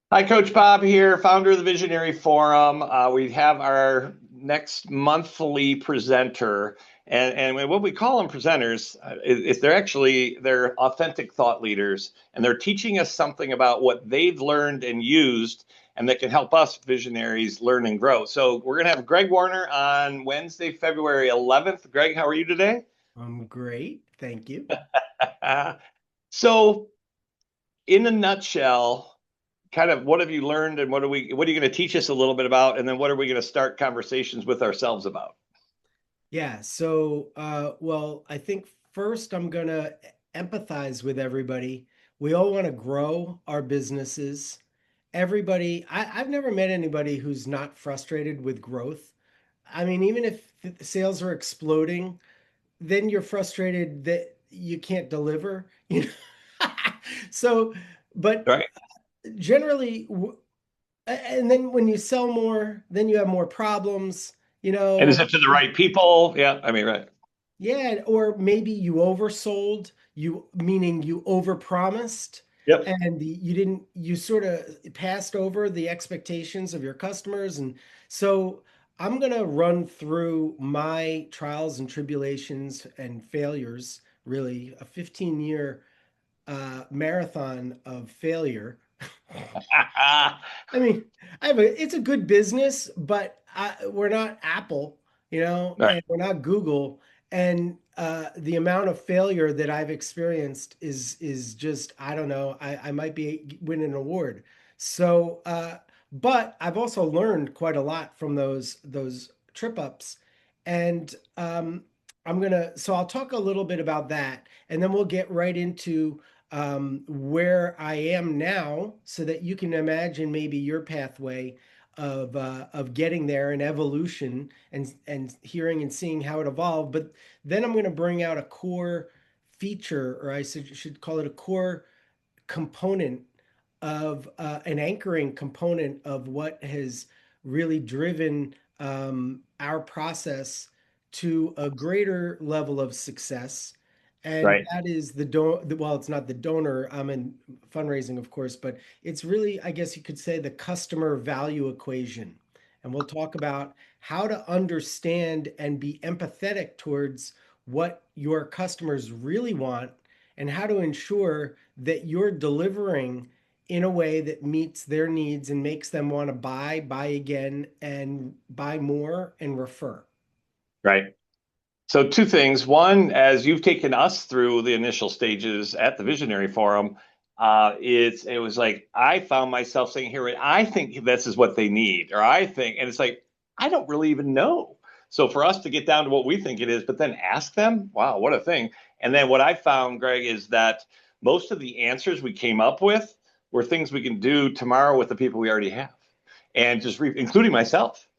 Hi, Coach Bob here, founder of the Visionary Forum. We have our next monthly presenter, and what we call them presenters is they're authentic thought leaders, and they're teaching us something about what they've learned and used, and that can help us visionaries learn and grow. So we're going to have Greg Warner on Wednesday, February 11th. Greg, how are you today? I'm great. Thank you. So, in a nutshell, kind of what have you learned and what are you going to teach us a little bit about, and then what are we going to start conversations with ourselves about? Yeah. So, I think first I'm going to empathize with everybody. We all want to grow our businesses. I've never met anybody who's not frustrated with growth. I mean, even if the sales are exploding, then you're frustrated that you can't deliver, you know? So, but Right. generally, and then when you sell more, then you have more problems, you And is know. it to the right people? Yeah, I mean, right. Yeah, or maybe you oversold, you meaning you overpromised Yep. and you didn't, you sort of passed over the expectations of your customers. And so I'm going to run through my trials and tribulations and failures, really a 15-year marathon of failure. I mean, it's a good business, but we're not Apple, Right. and we're not Google. And the amount of failure that I've experienced is just, I don't know, I might be winning an award. So, but I've also learned quite a lot from those trip ups. And so I'll talk a little bit about that, and then we'll get right into where I am now, so that you can imagine maybe your pathway of getting there and evolution, and hearing and seeing how it evolved. But then I'm going to bring out a core feature, or I should call it a core component of an anchoring component of what has really driven our process to a greater level of success. And Right. that is well, it's not the donor. I'm in fundraising, of course, but it's really, I guess you could say, the customer value equation. And we'll talk about how to understand and be empathetic towards what your customers really want, and how to ensure that you're delivering in a way that meets their needs and makes them want to buy again, and buy more and refer. Right. So two things. One, as you've taken us through the initial stages at the Visionary Forum, it was like I found myself saying here, I think this is what they need, or I think, and it's like I don't really even know. So for us to get down to what we think it is, but then ask them, wow, what a thing. And then what I found, Greg, is that most of the answers we came up with were things we can do tomorrow with the people we already have, and including myself,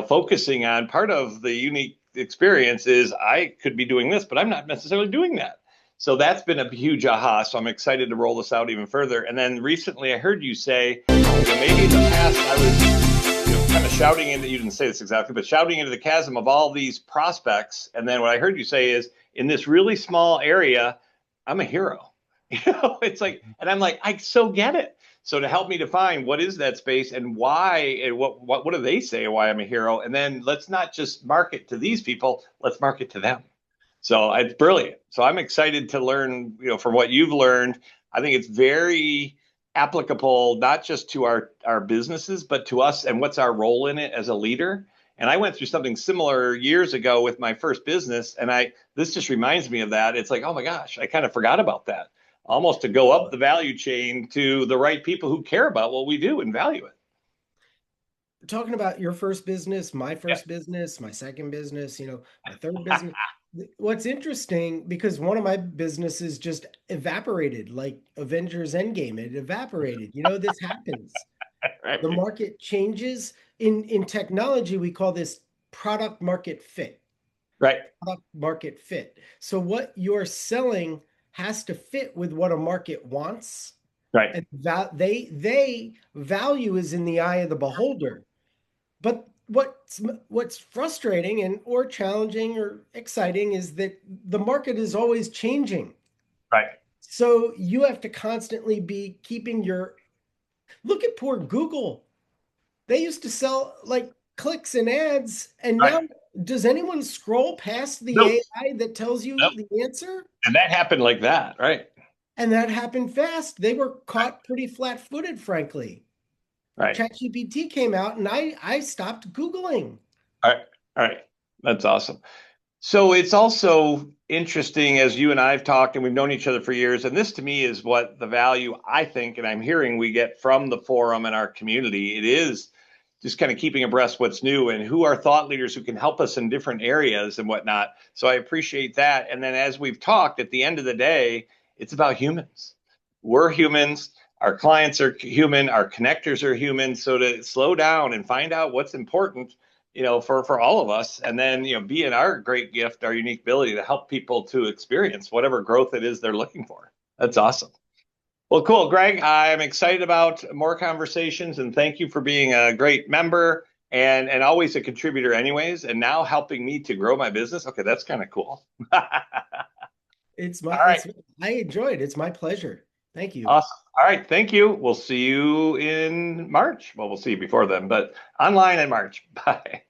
focusing on part of the unique experience is I could be doing this, but I'm not necessarily doing that. So that's been a huge aha. So I'm excited to roll this out even further. And then recently I heard you say, maybe in the past I was, kind of shouting into, you didn't say this exactly, but shouting into the chasm of all these prospects. And then what I heard you say is, in this really small area, I'm a hero. It's like, and I'm like, I so get it. So to help me define what is that space and why, and what do they say why I'm a hero, and then let's not just market to these people, let's market to them. So it's brilliant. So I'm excited to learn, from what you've learned. I think it's very applicable not just to our businesses, but to us and what's our role in it as a leader. And I went through something similar years ago with my first business, and I this just reminds me of that. It's like, oh my gosh, I kind of forgot about that. Almost to go up the value chain to the right people who care about what we do and value it. Talking about your first business, my Yeah. first business, my second business, my third business. What's interesting, because one of my businesses just evaporated like Avengers Endgame. It evaporated. This happens. The Right. market changes. In technology, we call this product market fit. Right. Product market fit. So what you're selling has to fit with what a market wants, Right. and they value is in the eye of the beholder. But what's frustrating and or challenging or exciting is that the market is always changing. Right. So you have to constantly be keeping your Look at poor Google. They used to sell like clicks and ads, and now Right. does anyone scroll past the Nope. AI that tells you Nope. the answer? And that happened like that, right? And that happened fast. They were caught pretty flat-footed, frankly. Right. ChatGPT came out and I stopped Googling. All right. All right. That's awesome. So it's also interesting as you and I've talked and we've known each other for years. And this to me is what the value I think, and I'm hearing we get from the forum and our community. It is just kind of keeping abreast what's new and who are thought leaders who can help us in different areas and whatnot. So I appreciate that. And then as we've talked, at the end of the day, it's about humans. We're humans. Our clients are human. Our connectors are human. So to slow down and find out what's important, for all of us, and then be in our great gift, our unique ability to help people to experience whatever growth it is they're looking for. That's awesome. Well, cool, Greg. I'm excited about more conversations, and thank you for being a great member and always a contributor, anyways. And now helping me to grow my business. Okay, that's kind of cool. All It's my right, it's I enjoyed. It's my pleasure. Thank you. awesome. All right, thank you. We'll see you in March. Well, we'll see you before then, but online in March. Bye.